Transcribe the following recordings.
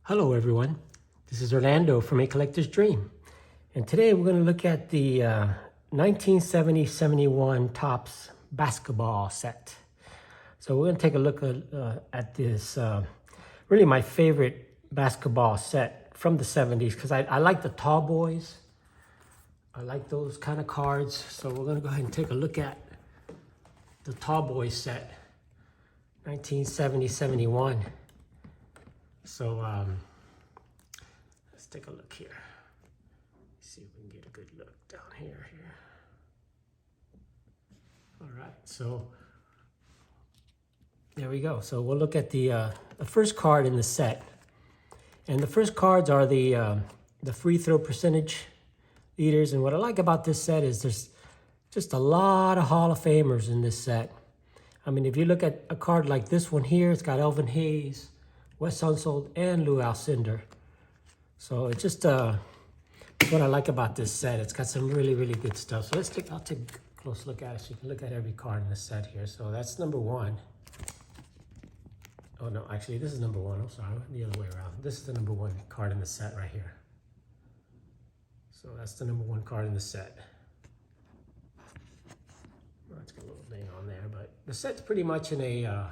Hello everyone, this is Orlando from A Collector's Dream, and today we're going to look at the 1970-71 Topps basketball set. So we're going to take a look at this, really my favorite basketball set from the 70s, because I like the tall boys. I like those kind of cards, so we're going to go ahead and take a look at the tall boys set, 1970-71. So let's take a look here. See if we can get a good look down here. All right, so there we go. So we'll look at the first card in the set, and the first cards are the free throw percentage leaders. And what I like about this set is there's just a lot of Hall of Famers in this set. I mean, if you look at a card like this one here, it's got Elvin Hayes, Wes Unseld, and Lou Alcindor. So it's just what I like about this set. It's got some really, really good stuff. So I'll take a close look at it so you can look at every card in the set here. So that's number one. Oh no, actually this is number one. I'm sorry, the other way around. This is the number one card in the set right here. So that's the number one card in the set. Well, it's got a little thing on there, but the set's pretty much in a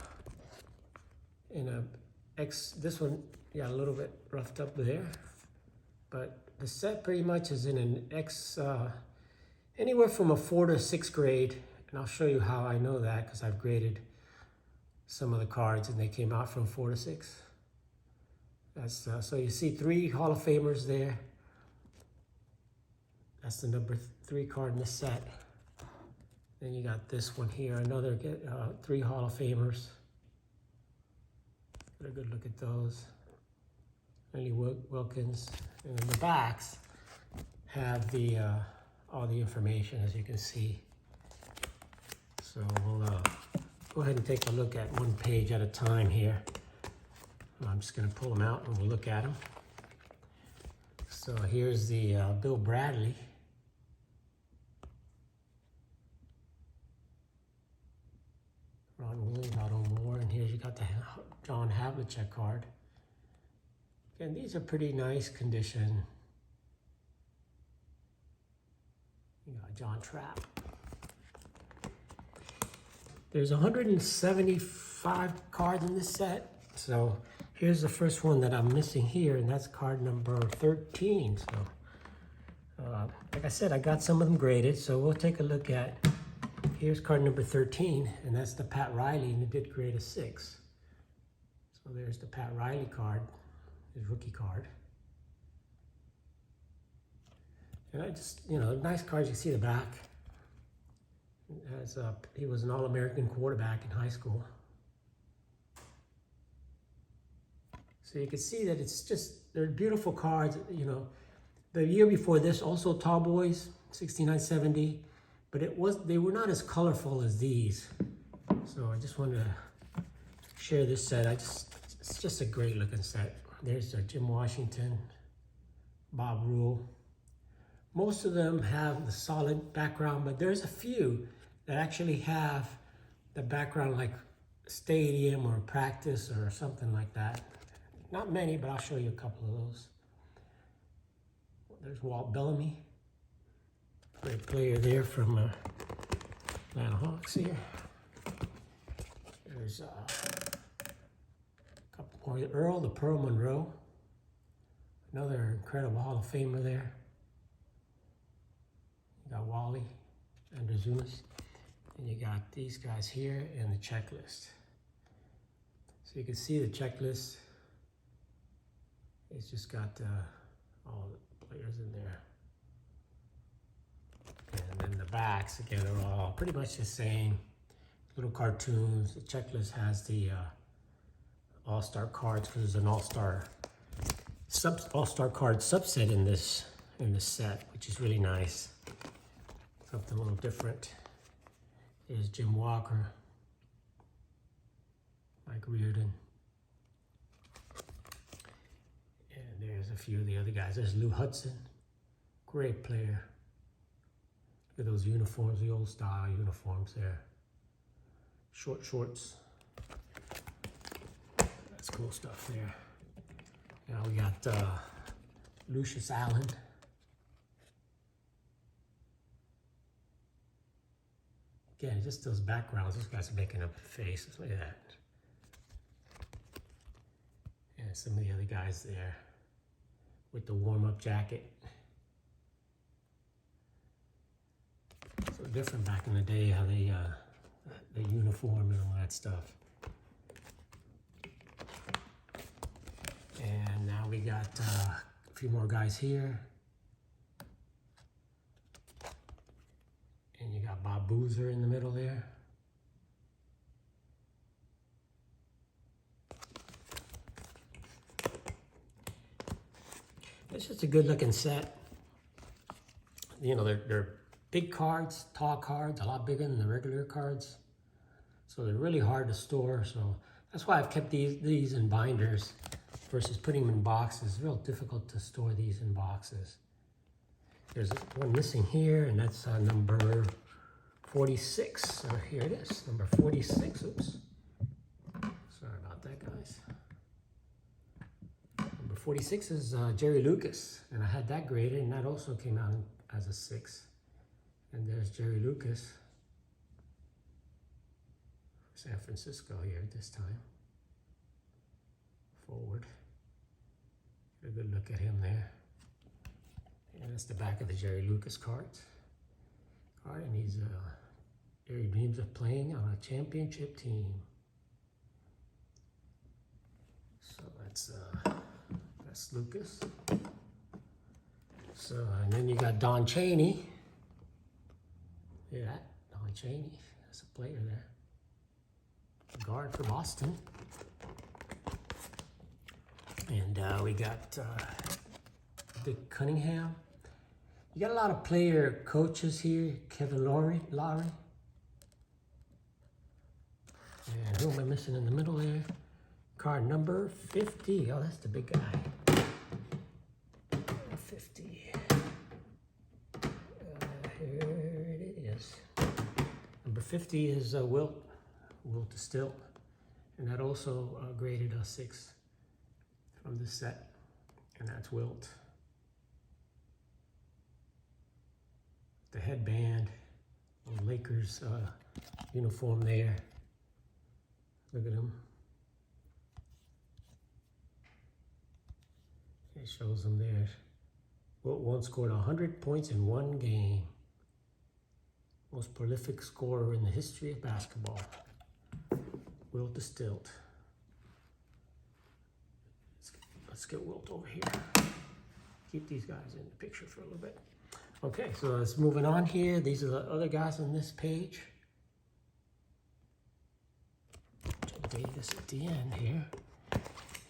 X. This one, yeah, a little bit roughed up there, but the set pretty much is in an X, anywhere from a 4 to 6 grade, and I'll show you how I know that because I've graded some of the cards and they came out from 4 to 6. That's so you see 3 Hall of Famers there. That's the number 3 card in the set. Then you got this one here, another 3 Hall of Famers. Get a good look at those. Lenny Wilkins. And then the backs have the all the information, as you can see. So we'll go ahead and take a look at one page at a time here. I'm just going to pull them out and we'll look at them. So here's the Bill Bradley. Ron Williams, Otto Moore, and here's you got the John Havlicek card. And these are pretty nice condition. You got John Trapp. There's 175 cards in this set. So here's the first one that I'm missing here, and that's card number 13. So like I said, I got some of them graded, so we'll take a look at. Here's card number 13, and that's the Pat Riley, and it did grade a 6. So there's the Pat Riley card, his rookie card. And I just, nice cards. You see the back. It has, he was an All-American quarterback in high school. So you can see that it's just, they're beautiful cards. The year before this, also Tall Boys, 69-70. But they were not as colorful as these. So I just wanted to share this set. It's just a great looking set. There's Jim Washington, Bob Rule. Most of them have the solid background, but there's a few that actually have the background like stadium or practice or something like that. Not many, but I'll show you a couple of those. There's Walt Bellamy. Great player there from Atlanta Hawks here. There's a couple more. Earl the Pearl Monroe. Another incredible Hall of Famer there. You got Wally Andrzunas. And you got these guys here and the checklist. So you can see the checklist. It's just got all the players in there. And then the backs, again, are all pretty much the same. Little cartoons. The checklist has the all-star cards because there's an all-star card subset in this set, which is really nice. Something a little different. There's Jim Walker, Mike Reardon, and there's a few of the other guys. There's Lou Hudson, great player. Look at those uniforms, the old style uniforms there. Short shorts. That's cool stuff there. Now we got Lucius Allen. Again, just those backgrounds. Those guys are making up the faces. Look at that. And some of the other guys there with the warm-up jacket. So different back in the day, how they the uniform and all that stuff. And now we got a few more guys here. And you got Bob Boozer in the middle there. It's just a good looking set. You know, they're big cards, tall cards, a lot bigger than the regular cards. So they're really hard to store. So that's why I've kept these in binders versus putting them in boxes. It's real difficult to store these in boxes. There's one missing here, and that's number 46. So here it is, number 46. Oops. Sorry about that, guys. Number 46 is Jerry Lucas, and I had that graded, and that also came out as a 6. And there's Jerry Lucas, San Francisco here this time. Forward. Get a good look at him there. And that's the back of the Jerry Lucas card. And he's Jerry dreams of playing on a championship team. So that's Lucas. So, and then you got Don Chaney. Yeah, Don Chaney. That's a player there. A guard for Boston. And we got Dick Cunningham. You got a lot of player coaches here. Kevin Lowry. And who am I missing in the middle there? Card number 50. Oh, that's the big guy. 50. Here it is. Number 50 is Wilt to Stilt. And that also graded a 6 from this set. And that's Wilt. The headband, the Lakers uniform there. Look at him. It shows him there. Wilt once scored 100 points in one game. Most prolific scorer in the history of basketball. Wilt to Stilt. Let's get Wilt over here. Keep these guys in the picture for a little bit. Okay, so let's moving on here. These are the other guys on this page. I'll date this at the end here.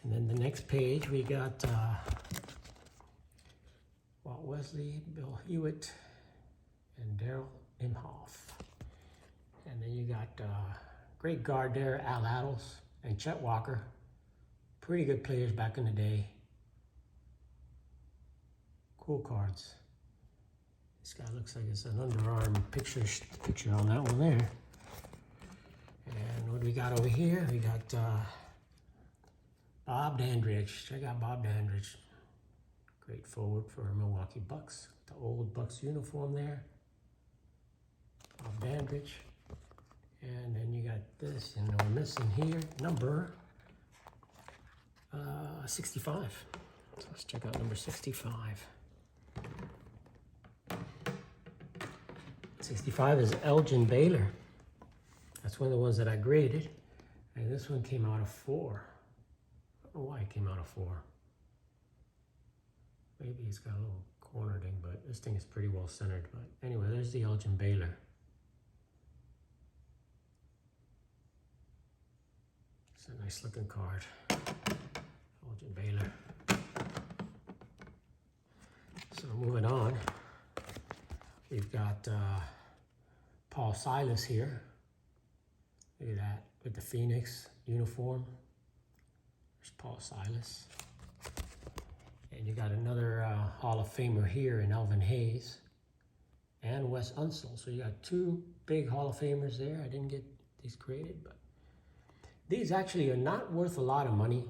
And then the next page we got Walt Wesley, Bill Hewitt, and Daryl Imhoff. And then you got great guard there, Al Attles and Chet Walker. Pretty good players back in the day. Cool cards. This guy looks like it's an underarm picture on that one there. And what do we got over here? We got Bob Dandridge. Check out Bob Dandridge. Great forward for Milwaukee Bucks. The old Bucks uniform there. Bob Dandridge. And then you got this, and we're missing here, number 65. So let's check out number 65. 65 is Elgin Baylor. That's one of the ones that I graded. And this one came out of 4. I don't know why it came out of 4. Maybe it's got a little corner thing, but this thing is pretty well centered. But anyway, there's the Elgin Baylor. It's a nice looking card. Elgin Baylor. So moving on, we've got Paul Silas here. Look at that, with the Phoenix uniform. There's Paul Silas. And you got another Hall of Famer here in Elvin Hayes and Wes Unseld. So you got 2 big Hall of Famers there. I didn't get these graded, but these actually are not worth a lot of money.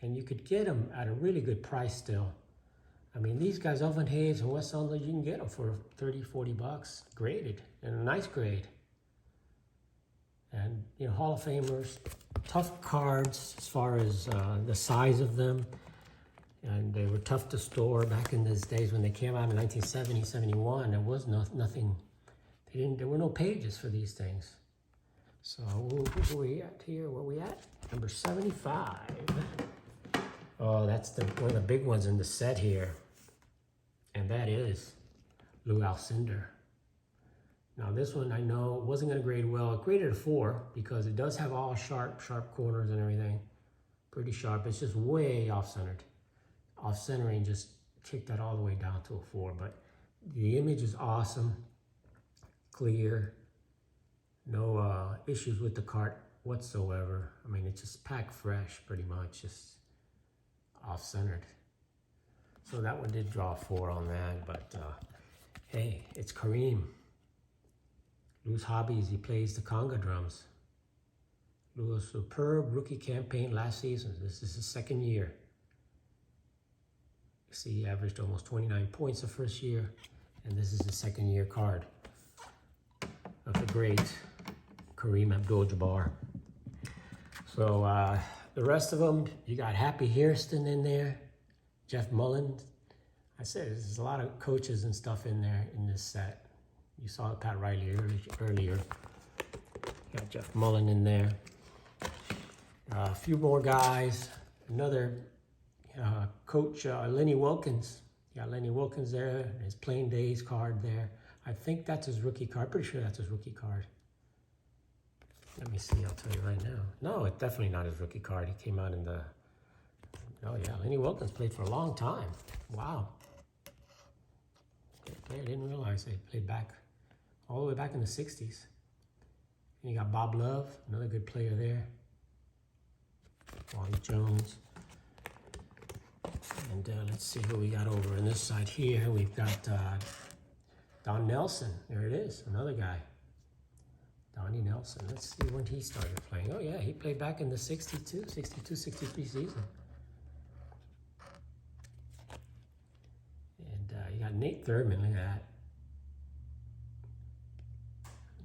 And you could get them at a really good price still. I mean, these guys, Elvin Hayes and Wes Unseld, you can get them for 30, 40 bucks, graded, in a nice grade. And, you know, Hall of Famers, tough cards as far as the size of them. And they were tough to store back in those days when they came out in 1970, 71. There was nothing, there were no pages for these things. So who are we at here? Where are we at? Number 75. Oh, that's one of the big ones in the set here. And that is Lou Alcindor. Now this one I know wasn't going to grade well. It graded a 4 because it does have all sharp corners and everything. Pretty sharp. It's just way off-centered. Off-centering just kicked that all the way down to a 4. But the image is awesome. Clear. No issues with the cart whatsoever. I mean, it's just packed fresh pretty much. Just off-centered. So that one did draw a 4 on that, but hey, it's Kareem. Lou's hobbies, he plays the conga drums. Lou was a superb rookie campaign last season. This is his second year. You see, he averaged almost 29 points the first year, and this is his second year card of the great Kareem Abdul-Jabbar. So the rest of them, you got Happy Hairston in there, Jeff Mullen. I said there's a lot of coaches and stuff in there in this set. You saw Pat Riley earlier. You got Jeff Mullen in there. A few more guys. Another coach, Lenny Wilkins. You got Lenny Wilkins there, his Playing Days card there. I think that's his rookie card. Pretty sure that's his rookie card. Let me see, I'll tell you right now. No, it's definitely not his rookie card. He came out in the... Oh yeah, Lenny Wilkins played for a long time. Wow. Great player, didn't realize they played back, all the way back in the 60s. And you got Bob Love, another good player there. Wally Jones. And let's see who we got over on this side here. We've got Don Nelson. There it is, another guy. Donnie Nelson. Let's see when he started playing. Oh yeah, he played back in the 62, 63 season. And you got Nate Thurman, look at that.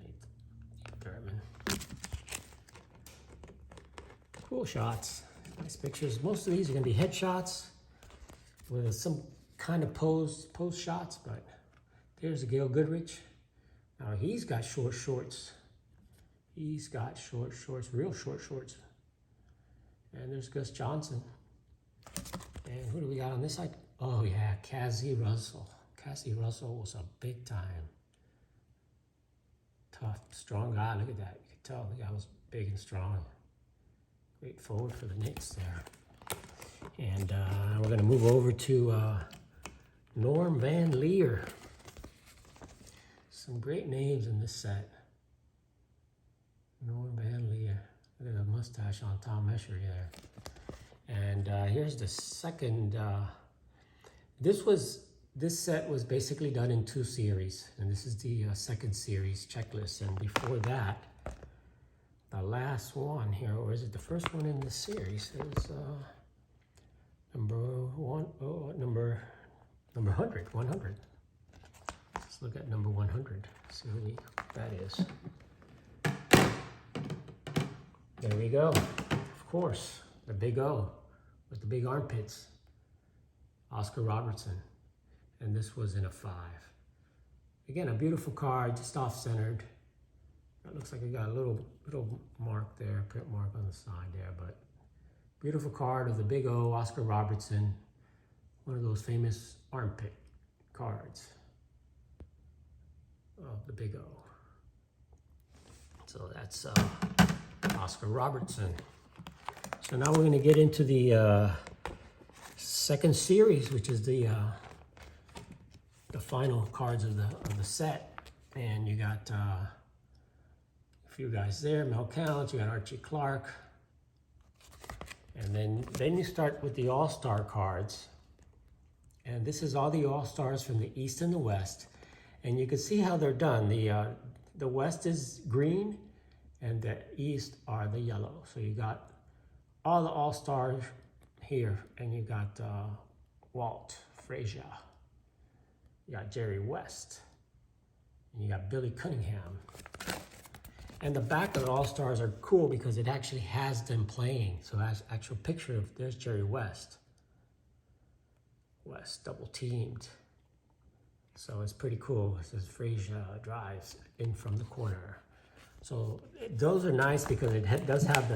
Nate Thurman. Cool shots, nice pictures. Most of these are gonna be headshots with some kind of pose shots, but there's a Gail Goodrich. Now he's got short shorts. He's got short shorts, real short shorts. And there's Gus Johnson. And who do we got on this side? Oh yeah, Cassie Russell. Cassie Russell was a big time. Tough, strong guy. Look at that. You could tell the guy was big and strong. Great forward for the Knicks there. And we're gonna move over to Norm Van Lier. Some great names in this set. Norm Van Lier. Look at the mustache on Tom Escher there. And here's the second. This set was basically done in 2 series, and this is the second series checklist. And before that, the last one here, or is it the first one in the series? Is number 100. Let's look at number 100. See who that is. There we go. Of course, the big O with the big armpits. Oscar Robertson. And this was in a 5. Again, a beautiful card, just off-centered. It looks like it got a little mark there, print mark on the side there, but beautiful card of the big O, Oscar Robertson. One of those famous armpit cards of the big O. So that's Oscar Robertson. So now we're going to get into the second series, which is the final cards of the set. And you got a few guys there, Mel Counts, you got Archie Clark. And then you start with the All-Star cards. And this is all the All-Stars from the East and the West. And you can see how they're done. The West is green and the East are the yellow. So you got all the All-Stars here, and you got Walt Frazier. You got Jerry West. And you got Billy Cunningham. And the back of the All-Stars are cool because it actually has them playing. So that's actual picture of, there's Jerry West. West double teamed. So it's pretty cool. It says Frazier drives in from the corner. So those are nice because it does have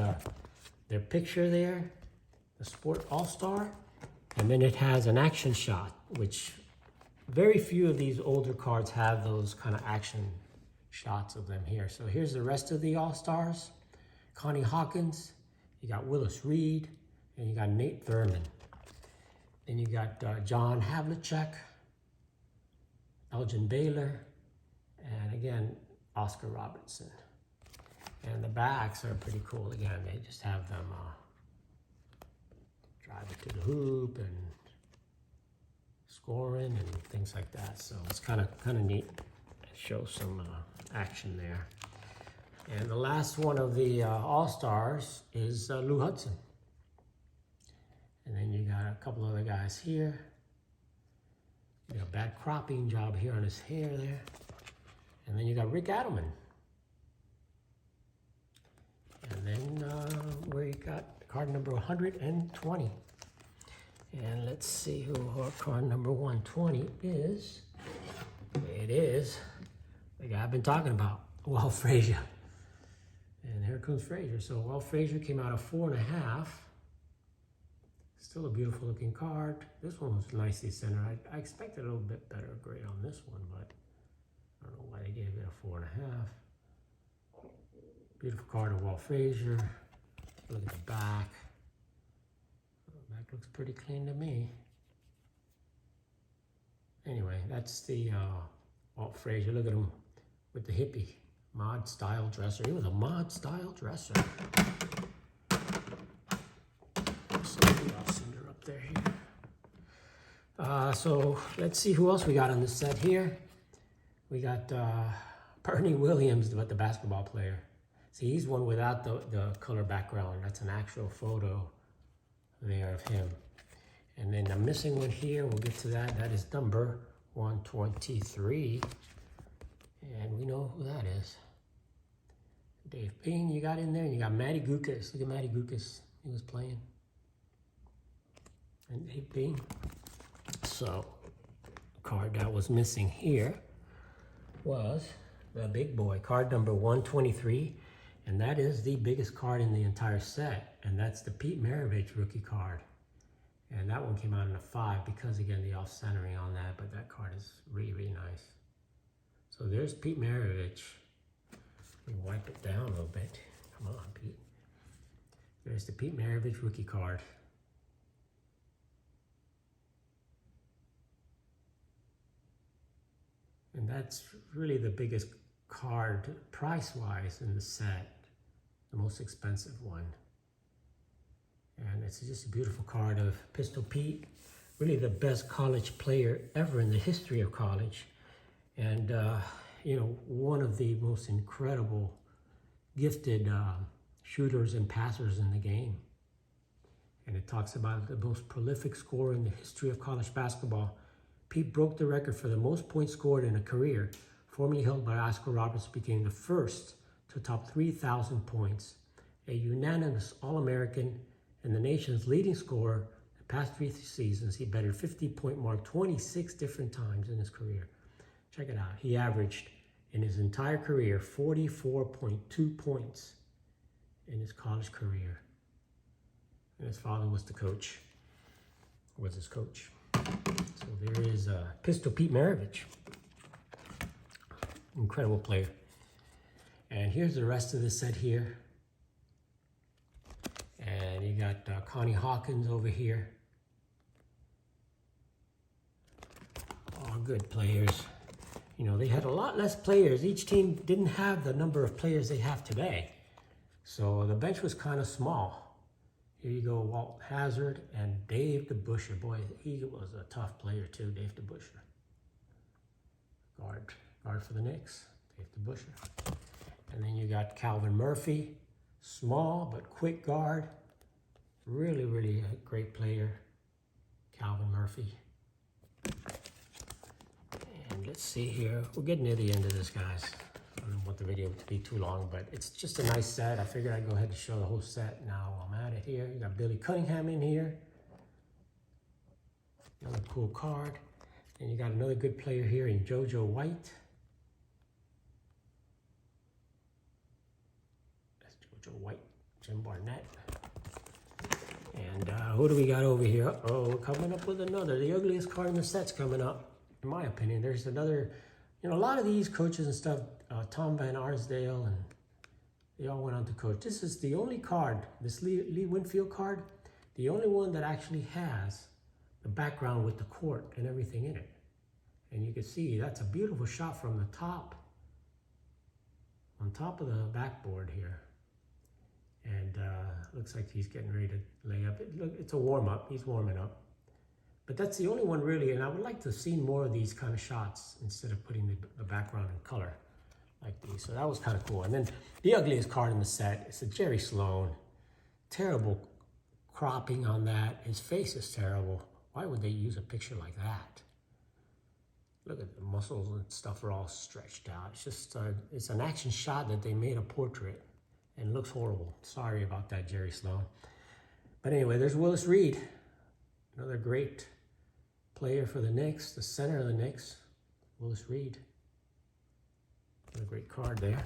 their picture there, the Sport All-Star, and then it has an action shot, which very few of these older cards have those kind of action shots of them here. So here's the rest of the All-Stars. Connie Hawkins, you got Willis Reed, and you got Nate Thurman. Then you got John Havlicek, Elgin Baylor, and again, Oscar Robertson. And the backs are pretty cool. Again, they just have them drive it to the hoop and scoring and things like that. So it's kind of neat. It shows some action there. And the last one of the All-Stars is Lou Hudson. And then you got a couple other guys here. You got a bad cropping job here on his hair there. And then you got Rick Adelman. And then where you got card number 120. And let's see who our card number 120 is. It is the guy I've been talking about, Walt Frazier. And here comes Frazier. So Walt Frazier came out of 4.5. Still a beautiful looking card. This one was nicely centered. I expected a little bit better grade on this one, but I don't know why they gave it a 4.5. Beautiful card of Walt Frazier. Look at the back. The back looks pretty clean to me. Anyway, that's the Walt Frazier. Look at him with the hippie mod style dresser. He was a mod style dresser. Alcindor up there here. So let's see who else we got on this set here. We got Bernie Williams, the basketball player. See, he's one without the color background. That's an actual photo there of him. And then I'm missing one here. We'll get to that. That is number 123. And we know who that is. Dave Payne you got in there. And you got Matty Gukas. Look at Matty Gukas. He was playing. And Dave Payne. So, the card that was missing here was the big boy. Card number 123. And that is the biggest card in the entire set. And that's the Pete Maravich rookie card. And that one came out in a 5 because, again, the off-centering on that. But that card is really, really nice. So there's Pete Maravich. Let me wipe it down a little bit. Come on, Pete. There's the Pete Maravich rookie card. And that's really the biggest card price-wise in the set. The most expensive one. And it's just a beautiful card of Pistol Pete. Really the best college player ever in the history of college. And, you know, one of the most incredible, gifted shooters and passers in the game. And it talks about the most prolific scorer in the history of college basketball. Pete broke the record for the most points scored in a career, formerly held by Oscar Robertson, became the first to top 3,000 points, a unanimous All-American, and the nation's leading scorer. The past 3 seasons, he bettered 50-point mark 26 different times in his career. Check it out. He averaged in his entire career 44.2 points in his college career. And his father was the coach, was his coach. So there is Pistol Pete Maravich. Incredible player. And here's the rest of the set here. And you got Connie Hawkins over here. All good players. You know, they had a lot less players. Each team didn't have the number of players they have today. So the bench was kind of small. Here you go, Walt Hazard and Dave DeBusschere. Boy, he was a tough player too, Dave DeBusschere. Guard for the Knicks, Dave DeBusschere. And then you got Calvin Murphy, small but quick guard. Really, really great player, Calvin Murphy. And let's see here. We're getting near the end of this, guys. I don't want the video to be too long, but it's just a nice set. I figured I'd go ahead and show the whole set now while I'm at it here. You got Billy Cunningham in here. Another cool card. And you got another good player here in JoJo White. That's JoJo White, Jim Barnett. And who do we got over here? Oh, we're coming up with another. The ugliest card in the set's coming up, in my opinion. There's another, you know, a lot of these coaches and stuff, Tom Van Arsdale, and they all went on to coach. This is the only card, this Lee Winfield card, the only one that actually has the background with the court and everything in it. And you can see that's a beautiful shot from the top, on top of the backboard here. And looks like he's getting ready to lay up. It's a warm-up, he's warming up. But that's the only one really, and I would like to see more of these kind of shots instead of putting the background in color like these. So that was kind of cool. And then the ugliest card in the set is a Jerry Sloan. Terrible cropping on that. His face is terrible. Why would they use a picture like that? Look at the muscles and stuff are all stretched out. It's just, it's an action shot that they made a portrait and it looks horrible. Sorry about that, Jerry Sloan. But anyway, there's Willis Reed, another great player for the Knicks, the center of the Knicks, Willis Reed. Another great card there.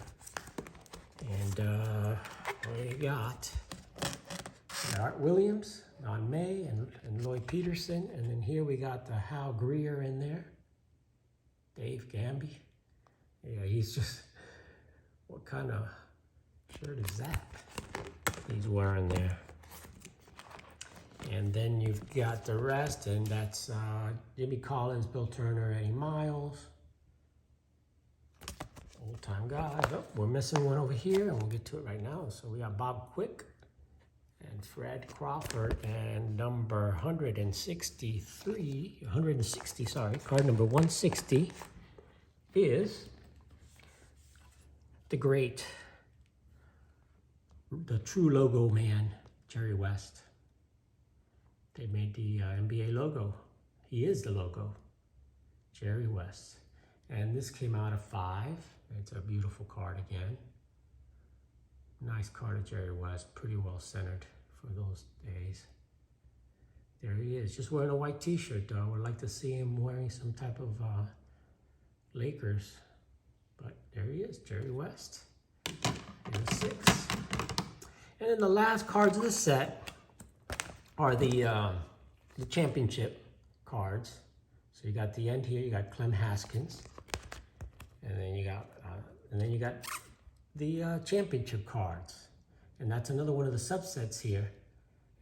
And we got Art Williams, Don May, and Lloyd Peterson. And then here we got the Hal Greer in there. Dave Gamby. Yeah, he's just, what kind of shirt is that he's wearing there? And then you've got the rest, and that's Jimmy Collins, Bill Turner, Eddie Miles. Old time guys. Oh, we're missing one over here, and we'll get to it right now. So we got Bob Quick and Fred Crawford, and number 160, card number 160 is the great, the true logo man, Jerry West. They made the NBA logo. He is the logo, Jerry West. And this came out of 5. It's a beautiful card again. Nice card of Jerry West, pretty well centered for those days. There he is, just wearing a white t-shirt though. I would like to see him wearing some type of Lakers. But there he is, Jerry West. Here's 6. And then the last cards of the set are the championship cards. So you got the end here, you got Clem Haskins. And then you got the championship cards. And that's another one of the subsets here.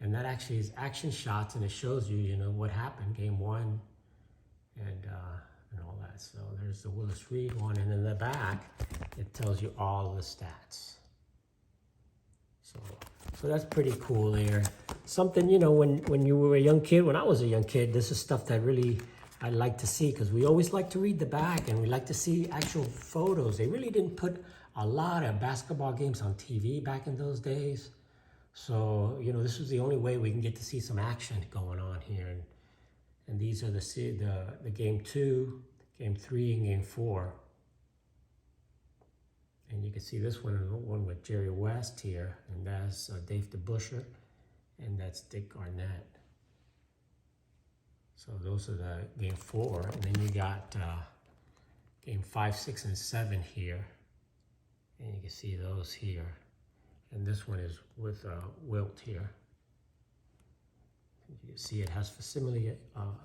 And that actually is action shots, and it shows you, you know, what happened, game 1 and all that. So there's the Willis Reed one, and in the back, it tells you all the stats. So that's pretty cool there. Something, you know, when you were a young kid, when I was a young kid, this is stuff that really I like to see, because we always like to read the back and we like to see actual photos. They really didn't put a lot of basketball games on TV back in those days. So, you know, this was the only way we can get to see some action going on here. And these are the game 2, game 3, and game 4. And you can see this one with Jerry West here, and that's Dave DeBuscher, and that's Dick Garnett. So those are the game 4, and then you got game 5, 6, and 7 here, and you can see those here. And this one is with Wilt here. You can see it has facsimile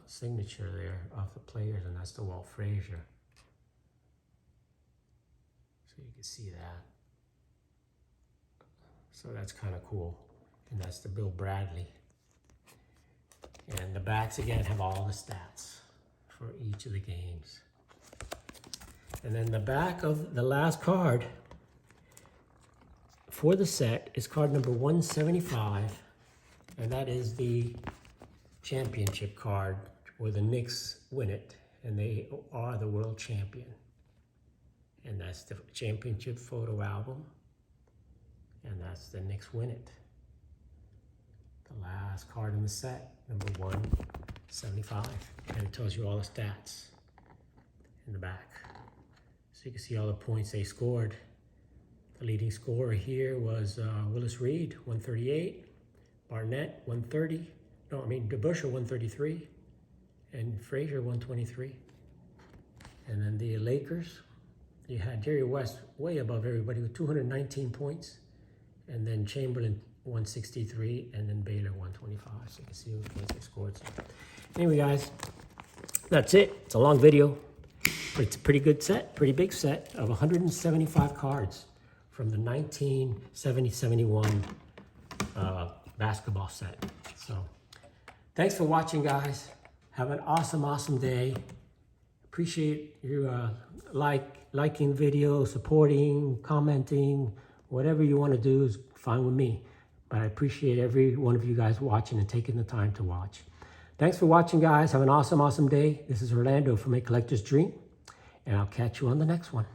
signature there of the players, and that's the Walt Frazier. So you can see that. So that's kind of cool. And that's the Bill Bradley. And the backs again have all the stats for each of the games. And then the back of the last card for the set is card number 175. And that is the championship card where the Knicks win it. And they are the world champion. And that's the championship photo album. And that's the Knicks win it. The last card in the set, number 175. And it tells you all the stats in the back. So you can see all the points they scored. The leading scorer here was Willis Reed, 138. Barnett, 130. No, I mean DeBusschere, 133. And Frazier, 123. And then the Lakers, you had Jerry West way above everybody with 219 points. And then Chamberlain, 163. And then Baylor, 125. So you can see the points they scored. So anyway, guys, that's it. It's a long video, but it's a pretty good set, pretty big set of 175 cards from the 1970-71 basketball set. So thanks for watching, guys. Have an awesome day. Appreciate you liking videos, supporting, commenting, whatever you want to do is fine with me. But I appreciate every one of you guys watching and taking the time to watch. Thanks for watching, guys. Have an awesome day. This is Orlando from A Collector's Dream, and I'll catch you on the next one.